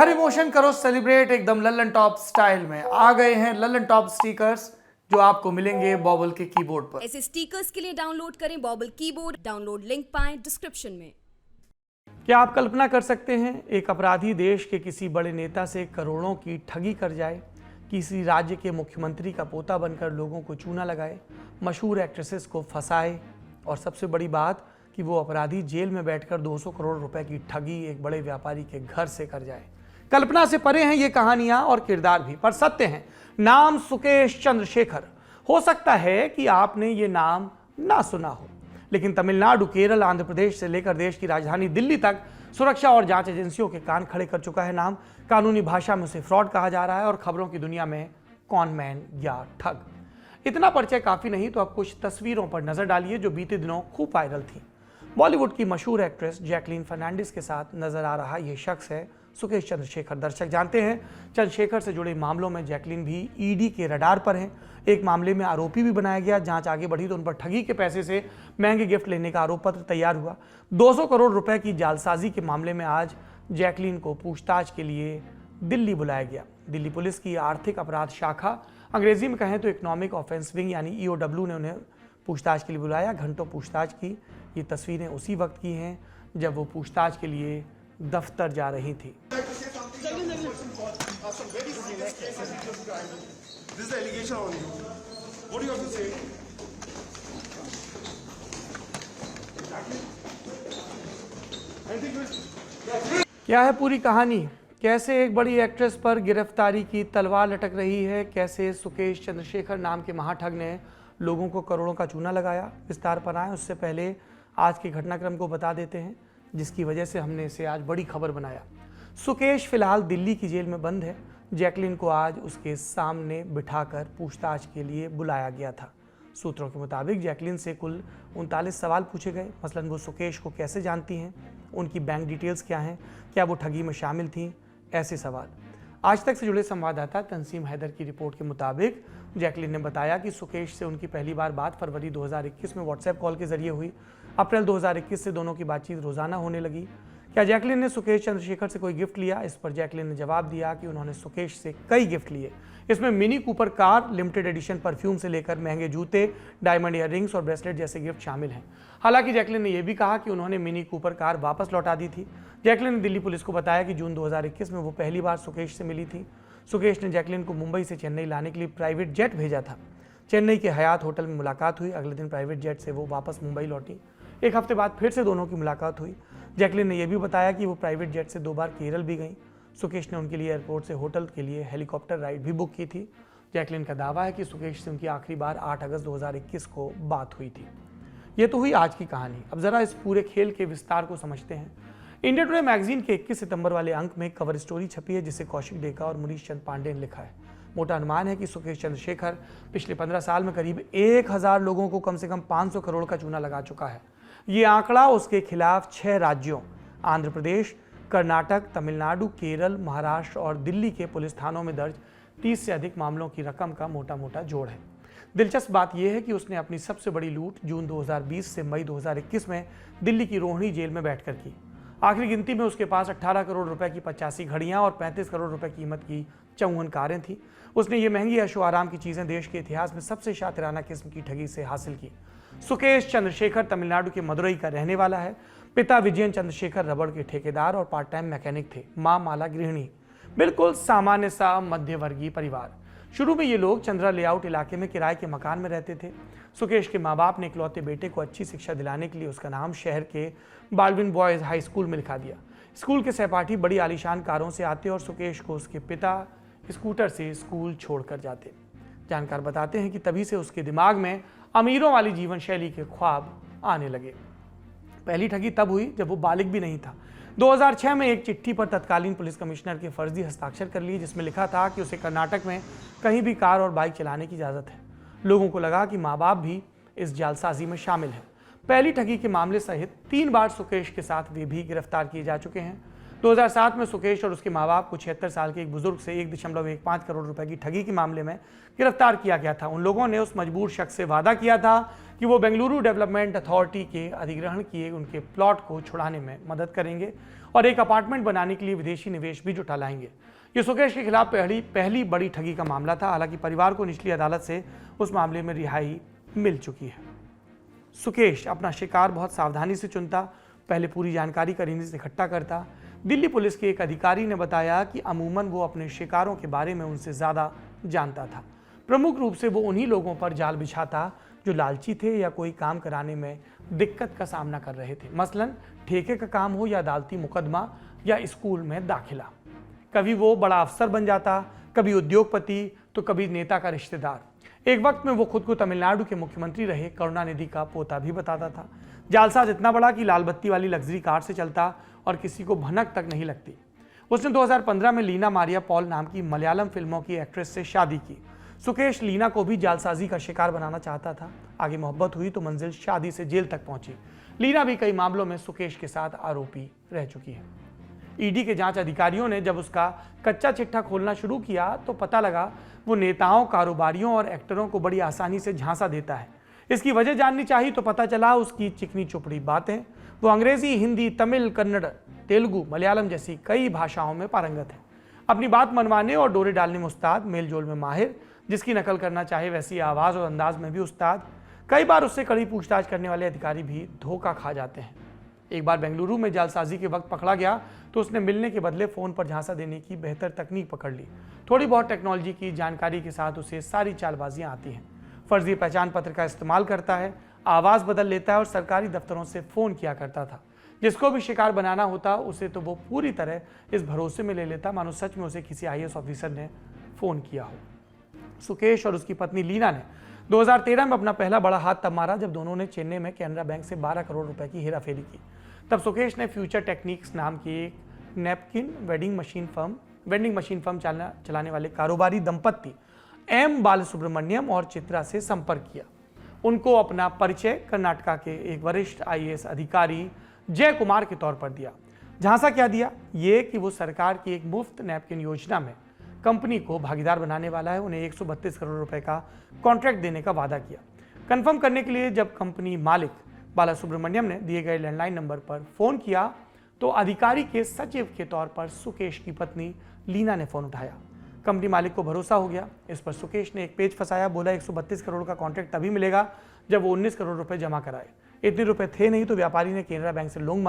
हर emotion करो celebrate एकदम Lallan top style में। आ गए हैं लल्लन टॉप स्टिकर्स जो आपको मिलेंगे बॉबल के कीबोर्ड पर। ऐसे स्टिकर्स के लिए डाउनलोड करें बॉबल कीबोर्ड। डाउनलोड लिंक पाएं डिस्क्रिप्शन में। क्या आप कल्पना कर सकते हैं एक अपराधी देश के किसी बड़े नेता से करोड़ों की ठगी कर जाए, किसी राज्य के मुख्यमंत्री का पोता बनकर लोगों को चूना लगाए, मशहूर एक्ट्रेसेस को फंसाए और सबसे बड़ी बात कि वो अपराधी जेल में बैठकर 200 करोड़ रुपए की ठगी एक बड़े व्यापारी के घर से कर जाए। कल्पना से परे हैं ये कहानियां और किरदार भी, पर सत्य हैं। नाम सुकेश चंद्रशेखर। हो सकता है कि आपने ये नाम ना सुना हो, लेकिन तमिलनाडु, केरल, आंध्र प्रदेश से लेकर देश की राजधानी दिल्ली तक सुरक्षा और जांच एजेंसियों के कान खड़े कर चुका है नाम। कानूनी भाषा में उसे फ्रॉड कहा जा रहा है और खबरों की दुनिया में कॉन मैन या ठग। इतना परिचय काफी नहीं तो अब कुछ तस्वीरों पर नजर डालिए जो बीते दिनों खूब वायरल थी। बॉलीवुड की मशहूर एक्ट्रेस जैकलीन फर्नांडिस के साथ नजर आ रहा यह शख्स है सुकेश चंद्रशेखर। दर्शक जानते हैं चंद्रशेखर से जुड़े मामलों में जैकलीन भी ईडी के रडार पर हैं। एक मामले में आरोपी भी बनाया गया। जांच आगे बढ़ी तो उन पर ठगी के पैसे से महंगे गिफ्ट लेने का आरोप पत्र तैयार हुआ। 200 करोड़ रुपए की जालसाजी के मामले में आज जैकलीन को पूछताछ के लिए दिल्ली बुलाया गया। दिल्ली पुलिस की आर्थिक अपराध शाखा, अंग्रेजी में कहें तो इकोनॉमिक ऑफेंस विंग यानी EOW ने उन्हें पूछताछ के लिए बुलाया। घंटों पूछताछ की। ये तस्वीरें उसी वक्त की हैं जब वो पूछताछ के लिए दफ्तर जा रही थी। क्या है पूरी कहानी? कैसे एक बड़ी एक्ट्रेस पर गिरफ्तारी की तलवार लटक रही है? कैसे सुकेश चंद्रशेखर नाम के महाठग ने लोगों को करोड़ों का चूना लगाया? विस्तार पर आए उससे पहले आज के घटनाक्रम को बता देते हैं जिसकी वजह से हमने इसे आज बड़ी खबर बनाया। सुकेश फिलहाल दिल्ली की जेल में बंद है। जैकलीन को आज उसके सामने बिठाकर पूछताछ के लिए बुलाया गया था। सूत्रों के मुताबिक जैकलीन से कुल 39 सवाल पूछे गए। मसलन वो सुकेश को कैसे जानती हैं, उनकी बैंक डिटेल्स क्या हैं, क्या वो ठगी में शामिल थीं, ऐसे सवाल। आज तक से जुड़े संवाददाता तंसीम हैदर की रिपोर्ट के मुताबिक जैकलीन ने बताया कि सुकेश से उनकी पहली बार बात फरवरी 2021 में व्हाट्सएप कॉल के जरिए हुई। अप्रैल 2021 से दोनों की बातचीत रोजाना होने लगी। क्या जैकलीन ने सुकेश चंद्रशेखर से कोई गिफ्ट लिया? इस पर जैकलीन ने जवाब दिया कि उन्होंने सुकेश से कई गिफ्ट लिए। इसमें mini Cooper car, limited edition perfume से लेकर महंगे जूते, डायमंड ईयररिंग्स और ब्रेसलेट जैसे गिफ्ट शामिल हैं। हालांकि जैकलीन ने यह भी कहा कि उन्होंने मिनी कूपर कार वापस लौटा दी थी। जैकलीन ने दिल्ली पुलिस को बताया कि जून 2021 में वो पहली बार सुकेश से मिली थी। सुकेश ने जैकलीन को मुंबई से चेन्नई लाने के लिए प्राइवेट जेट भेजा था। चेन्नई के हयात होटल में मुलाकात हुई। अगले दिन प्राइवेट जेट से वो वापस मुंबई लौटी। एक हफ्ते बाद फिर से दोनों की मुलाकात हुई। जैकलीन ने यह भी बताया कि वो प्राइवेट जेट से 2 बार केरल भी गई। सुकेश ने उनके लिए एयरपोर्ट से होटल के लिए हेलीकॉप्टर राइड भी बुक की थी। जैकलीन का दावा है कि सुकेश से उनकी आखिरी बार 8 अगस्त 2021 को बात हुई थी। ये तो हुई आज की कहानी। अब जरा इस पूरे खेल के विस्तार को समझते हैं। इंडिया टुडे मैगजीन के 21 सितंबर वाले अंक में कवर स्टोरी छपी है जिसे कौशिक डेका और मुनीश चंद पांडे ने लिखा है। मोटा अनुमान है कि सुकेश चंद्रशेखर पिछले 15 साल में करीब 1000 लोगों को कम से कम 500 करोड़ का चूना लगा चुका है। ये आंकड़ा उसके खिलाफ 6 राज्यों आंध्र प्रदेश, कर्नाटक, तमिलनाडु, केरल, महाराष्ट्र और दिल्ली के पुलिस थानों में दर्ज 30 से अधिक मामलों की रकम का मोटा मोटा जोड़ है। दिलचस्प बात यह है कि उसने अपनी सबसे बड़ी लूट जून 2020 से मई 2021 में दिल्ली की रोहिणी जेल में बैठकर की। आखिरी गिनती में उसके पास 18 करोड़ रुपए की 85 घड़ियां और 35 करोड़ रुपए कीमत की 54 कारें थी। उसने ये महंगी ऐशो आराम की चीजें देश के इतिहास में सबसे शातिराना किस्म की ठगी से हासिल की। सुकेश चंद्रशेखर तमिलनाडु के मदुरई का रहने वाला है। पिता विजयन चंद्रशेखर रबड़ के ठेकेदार और पार्ट टाइम मैकेनिक थे। मां माला गृहिणी। बिल्कुल सामान्य सा मध्यवर्गीय परिवार। शुरू में ये लोग चंद्रा लेआउट इलाके में किराए के मकान में रहते थे। सुकेश के माँ बाप ने इकलौते बेटे को अच्छी शिक्षा दिलाने के लिए उसका नाम शहर के बाल्डविन बॉयज हाई स्कूल में लिखा दिया। स्कूल के सहपाठी बड़ी आलीशान कारों से आते और सुकेश को उसके पिता स्कूटर से स्कूल छोड़कर जाते। जानकार बताते हैं कि तभी से उसके दिमाग में अमीरों वाली जीवन शैली के ख्वाब आने लगे। पहली ठगी तब हुई जब वो बालिग भी नहीं था। 2006 में एक चिट्ठी पर तत्कालीन पुलिस कमिश्नर के फर्जी हस्ताक्षर कर लिए जिसमें लिखा था कि उसे कर्नाटक में कहीं भी कार और बाइक चलाने की इजाज़त है। लोगों को लगा कि माँ बाप भी इस जालसाजी में शामिल हैं। पहली ठगी के मामले सहित 3 बार सुकेश के साथ वे भी गिरफ्तार किए जा चुके हैं। 2007 में सुकेश और उसके माँ बाप को 76 साल के एक बुजुर्ग से 1.15 करोड़ रुपए की ठगी के मामले में गिरफ्तार किया गया था। उन लोगों ने उस मजबूर शख्स से वादा किया था कि वो बेंगलुरु डेवलपमेंट अथॉरिटी के अधिग्रहण किए उनके प्लॉट को छुड़ाने में मदद करेंगे और एक अपार्टमेंट बनाने के लिए विदेशी निवेश भी जुटा लाएंगे। ये सुकेश के खिलाफ पहली बड़ी ठगी का मामला था। हालांकि परिवार को निचली अदालत से उस मामले में रिहाई मिल चुकी है। सुकेश अपना शिकार बहुत सावधानी से चुनता, पहले पूरी जानकारी करीने से इकट्ठा करता। दिल्ली पुलिस के एक अधिकारी ने बताया कि अमूमन वो अपने शिकारों के बारे में उनसे ज़्यादा जानता था। प्रमुख रूप से वो उन्हीं लोगों पर जाल बिछाता जो लालची थे या कोई काम कराने में दिक्कत का सामना कर रहे थे, मसलन ठेके का काम हो या अदालती मुकदमा या स्कूल में दाखिला। कभी वो बड़ा अफसर बन जाता, कभी उद्योगपति, तो कभी नेता का रिश्तेदार। एक वक्त में वो खुद को तमिलनाडु के मुख्यमंत्री रहे करुणानिधि का पोता भी बताता था। जालसाज इतना बड़ा कि लाल बत्ती वाली लग्जरी कार से चलता और किसी को भनक तक नहीं लगती। उसने 2015 में लीना मारिया पॉल नाम की मलयालम फिल्मों की एक्ट्रेस से शादी की। सुकेश लीना को भी जालसाजी का शिकार बनाना चाहता था। आगे मोहब्बत हुई तो मंजिल शादी से जेल तक पहुंची। लीना भी कई मामलों में सुकेश के साथ आरोपी रह चुकी है। ईडी के जांच अधिकारियों ने जब उसका कच्चा चिट्ठा खोलना शुरू किया तो पता लगा वो नेताओं, कारोबारियों और एक्टरों को बड़ी आसानी से झांसा देता है। इसकी वजह जाननी चाहिए तो पता चला उसकी चिकनी चुपड़ी बातें। वो अंग्रेजी, हिंदी, तमिल, कन्नड़, तेलुगु, मलयालम जैसी कई भाषाओं में पारंगत है। अपनी बात मनवाने और डोरे डालने में उस्ताद, मेलजोल में माहिर, जिसकी नकल करना चाहे वैसी आवाज़ और अंदाज में भी उस्ताद। कई बार उससे कड़ी पूछताछ करने वाले अधिकारी भी धोखा खा जाते हैं। एक बार बेंगलुरु में जालसाजी के वक्त पकड़ा गया तो उसने मिलने के बदले फ़ोन पर झांसा देने की बेहतर तकनीक पकड़ ली। थोड़ी बहुत टेक्नोलॉजी की जानकारी के साथ उसे सारी चालबाजियां आती हैं। फर्जी पहचान पत्र का इस्तेमाल करता है, आवाज़ बदल लेता है और सरकारी दफ्तरों से फ़ोन किया करता था। जिसको भी शिकार बनाना होता उसे तो वो पूरी तरह इस भरोसे में ले लेता मानो सच में उसे किसी IAS ऑफिसर ने फ़ोन किया हो। सुकेश और उसकी पत्नी लीना ने 2013 में अपना पहला बड़ा हाथ तब मारा जब दोनों ने चेन्नई में कैनरा बैंक से 12 करोड़ रुपए की हेराफेरी की। तब सुकेश ने फ्यूचर टेक्निक्स नाम की एक नैपकिन वेंडिंग मशीन फर्म चलाने वाले कारोबारी दंपत्ति M बालसुब्रमण्यम और चित्रा से संपर्क किया। उनको अपना परिचय कर्नाटका के एक वरिष्ठ IAS अधिकारी जय कुमार के तौर पर दिया। झांसा क्या दिया? ये कि वो सरकार की एक मुफ्त नैपकिन योजना में कंपनी को भागीदार बनाने वाला है। उन्हें 132 करोड़ रुपए का कॉन्ट्रैक्ट देने का वादा किया। कंफर्म करने के लिए जब कंपनी मालिक बालासुब्रमण्यम ने दिए गए लैंडलाइन नंबर पर फ़ोन किया तो अधिकारी के सचिव के तौर पर सुकेश की पत्नी लीना ने फ़ोन उठाया। कंपनी मालिक को भरोसा हो गया। इस पर सुकेश ने एक पेज फंसाया। बोला 132 करोड़ का कॉन्ट्रैक्ट तभी मिलेगा जब वो 19 करोड़ रुपए जमा कराए। इतने रुपए थे नहीं तो व्यापारी ने केनरा बैंक से लोन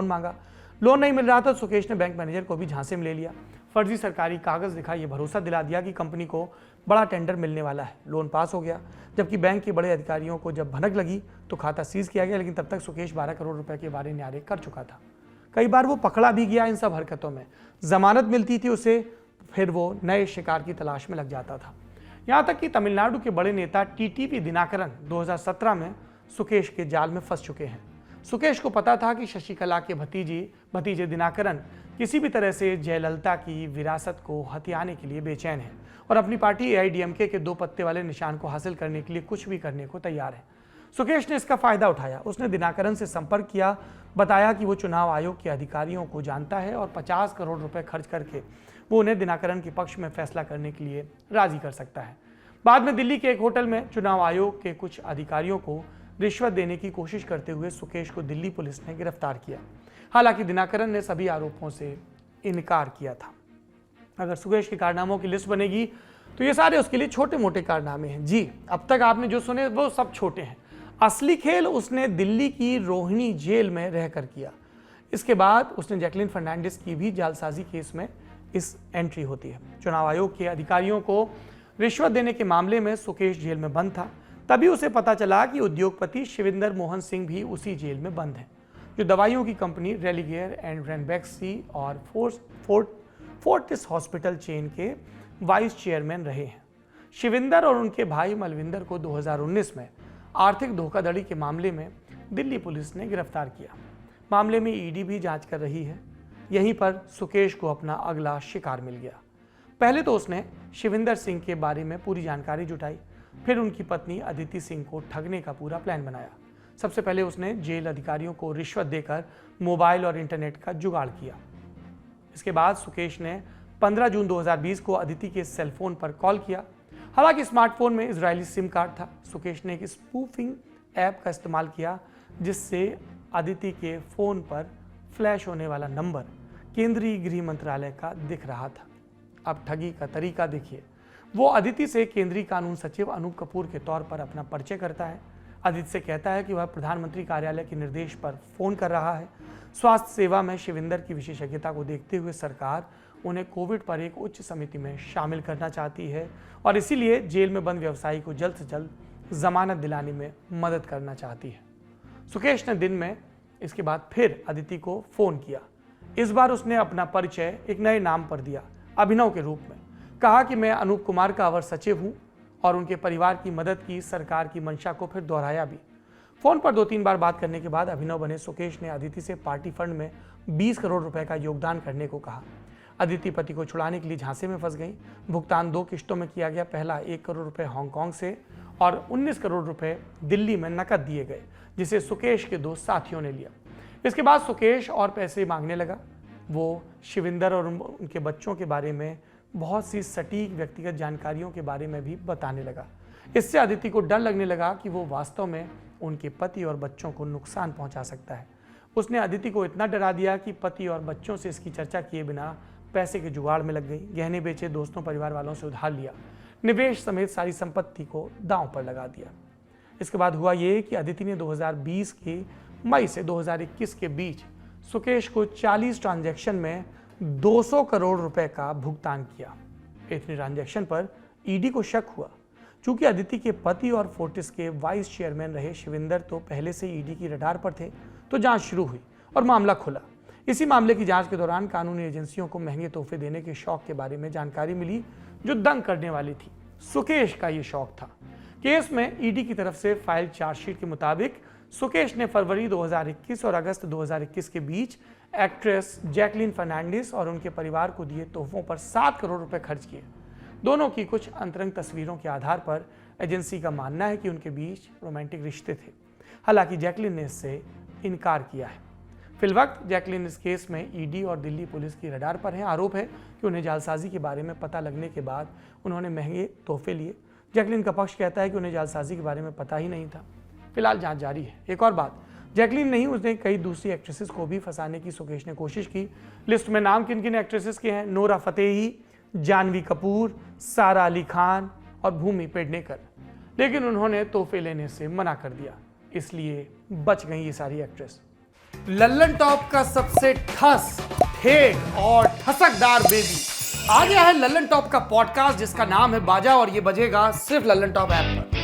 मांगा। लोन नहीं मिल रहा था, सुकेश ने बैंक मैनेजर को भी झांसे में ले लिया। फर्जी सरकारी कागज दिखा, ये भरोसा दिला दिया कि कंपनी को बड़ा टेंडर मिलने वाला है। लोन पास हो गया। जबकि बैंक के बड़े अधिकारियों को जब भनक लगी तो खाता सीज किया गया, लेकिन तब तक सुकेश 12 करोड़ रुपए के बारे न्यारे कर चुका था। कई बार वो पकड़ा भी गया इन सब हरकतों में। जमानत मिलती थी उसे, फिर वो नए शिकार की तलाश में लग जाता था। यहाँ तक कि तमिलनाडु के बड़े नेता TTV दिनाकरन 2017 में सुकेश के जाल में फंस चुके हैं। सुकेश को पता था कि शशिकला के भतीजे दिनाकरन किसी भी तरह से जयललिता की विरासत को हथियाने के लिए बेचैन है और अपनी पार्टी AIDMK के 2 पत्ते वाले निशान को हासिल करने के लिए कुछ भी करने को तैयार है। सुकेश ने इसका फायदा उठाया। उसने दिनाकरन से संपर्क किया, बताया कि वो चुनाव आयोग के अधिकारियों को जानता है और 50 करोड़ रुपए खर्च करके वो उन्हें दिनाकरन के पक्ष में फैसला करने के लिए राजी कर सकता है। बाद में दिल्ली के एक होटल में चुनाव आयोग के कुछ अधिकारियों को रिश्वत देने की कोशिश करते हुए सुकेश को दिल्ली पुलिस ने गिरफ्तार किया। हालांकि दिनाकरन ने सभी आरोपों से इनकार किया था। अगर सुकेश के कारनामों की लिस्ट बनेगी तो ये सारे उसके लिए छोटे मोटे कारनामे हैं। जी, अब तक आपने जो सुने वो सब छोटे हैं। असली खेल उसने दिल्ली की रोहिणी जेल में रहकर किया। इसके बाद उसने जैकलिन फर्नांडिस की भी जालसाजी केस में इस एंट्री होती है। चुनाव आयोग के अधिकारियों को रिश्वत देने के मामले में सुकेश जेल में बंद था। तभी उसे पता चला कि उद्योगपति शिविंदर मोहन सिंह भी उसी जेल में बंद है, जो दवाइयों की कंपनी रेलिगेयर एंड रेनबैक्सी और फोर्टिस हॉस्पिटल चेन के वाइस चेयरमैन रहे हैं। शिविंदर और उनके भाई मलविंदर को 2019 में आर्थिक धोखाधड़ी के मामले में दिल्ली पुलिस ने गिरफ्तार किया। मामले में ईडी भी जांच कर रही है। यहीं पर सुकेश को अपना अगला शिकार मिल गया। पहले तो उसने शिविंदर सिंह के बारे में पूरी जानकारी जुटाई, फिर उनकी पत्नी अदिति सिंह को ठगने का पूरा प्लान बनाया। सबसे पहले उसने जेल अधिकारियों को रिश्वत देकर मोबाइल और इंटरनेट का जुगाड़ किया। इसके बाद सुकेश ने 15 जून 2020 को अदिति के सेल फोन पर कॉल किया। हालांकि स्मार्टफोन में इजरायली सिम कार्ड था। सुकेश ने एक स्पूफिंग ऐप का इस्तेमाल किया जिससे अदिति के फोन पर फ्लैश होने वाला नंबर केंद्रीय गृह मंत्रालय का दिख रहा था। अब ठगी का तरीका देखिए। वो अदिति से केंद्रीय कानून सचिव अनूप कपूर के तौर पर अपना परिचय करता है। अदिति से कहता है कि वह प्रधानमंत्री कार्यालय के निर्देश पर फोन कर रहा है। स्वास्थ्य सेवा में शिविंदर की विशेषज्ञता को देखते हुए सरकार उन्हें कोविड पर एक उच्च समिति में शामिल करना चाहती है और इसीलिए जेल में बंद व्यवसायी को जल्द से जल्द जमानत दिलाने में मदद करना चाहती है। सुकेश ने दिन में इसके बाद फिर अदिति को फोन किया। इस बार उसने अपना परिचय एक नए नाम पर दिया, अभिनव के रूप में। कहा कि मैं अनूप कुमार का अवर सचिव हूं और उनके परिवार की मदद की सरकार की मंशा को फिर दोहराया भी। फोन पर 2-3 बार बात करने के बाद अभिनव बने सुकेश ने अदिति से पार्टी फंड में 20 करोड़ रुपए का योगदान करने को कहा। अदिति पति को छुड़ाने के लिए झांसे में फंस गई। भुगतान 2 किश्तों में किया गया। पहला 1 करोड़ रुपए हांगकांग से और 19 करोड़ रुपए दिल्ली में नकद दिए गए, जिसे सुकेश के 2 साथियों ने लिया। इसके बाद सुकेश और पैसे मांगने लगा। वो शिविंदर और उनके बच्चों के बारे में बहुत सी सटीक व्यक्तिगत जानकारियों के बारे में भी बताने लगा। इससे अदिति को डर लगने लगा कि वो वास्तव में उनके पति और बच्चों को नुकसान पहुंचा सकता है। उसने अदिति को इतना डरा दिया कि पति और बच्चों से इसकी चर्चा किए बिना पैसे के जुगाड़ में लग गई। गहने बेचे, दोस्तों परिवार वालों से उधार लिया, निवेश समेत सारी संपत्ति को दांव पर लगा दिया। इसके बाद हुआ ये कि अदिति ने 2020 के मई से 2021 के बीच सुकेश को 40 ट्रांजैक्शन में 200 करोड़ रुपए का भुगतान किया। इतने ट्रांजैक्शन पर ईडी को शक हुआ। चूंकि अदिति के पति और फोर्टिस के वाइस चेयरमैन रहे शिविंदर तो पहले से ईडी की रडार पर थे, तो जांच शुरू हुई और मामला खुला। इसी मामले की जांच के दौरान कानूनी एजेंसियों को महंगे तोहफे देने के शौक के बारे में जानकारी मिली जो दंग करने वाली थी। सुकेश का ये शौक था। केस में ईडी की तरफ से फाइल चार्जशीट के मुताबिक सुकेश ने फरवरी 2021 और अगस्त 2021 के बीच एक्ट्रेस जैकलीन फर्नांडिस और उनके परिवार को दिए तोहफों पर 7 करोड़ रुपए खर्च किए। दोनों की कुछ अंतरंग तस्वीरों के आधार पर एजेंसी का मानना है कि उनके बीच रोमांटिक रिश्ते थे। हालांकि जैकलीन ने इससे इनकार किया है। फिलवक्त जैकलीन इस केस में ईडी और दिल्ली पुलिस की रडार पर है। आरोप है कि उन्हें जालसाजी के बारे में पता लगने के बाद उन्होंने महंगे तोहफे लिए। जैकलीन का पक्ष कहता है कि उन्हें जालसाजी के बारे में पता ही नहीं था। फिलहाल जांच जारी है। एक और बात, जैकलीन नहीं, उसने कई दूसरी एक्ट्रेसेस को भी फंसाने की सुकेश ने कोशिश की। लिस्ट में नाम किन किन एक्ट्रेसेस के हैं? नोरा फतेही, जानवी कपूर, सारा अली खान और भूमि पेडनेकर। लेकिन उन्होंने तोहफे लेने से मना कर दिया, इसलिए बच गई ये सारी एक्ट्रेस। लल्लन टॉप का सबसे ठस, ठेठ और ठसकदार बेबी आ गया है लल्लन टॉप का पॉडकास्ट जिसका नाम है बाजा और ये बजेगा सिर्फ लल्लन टॉप ऐप पर।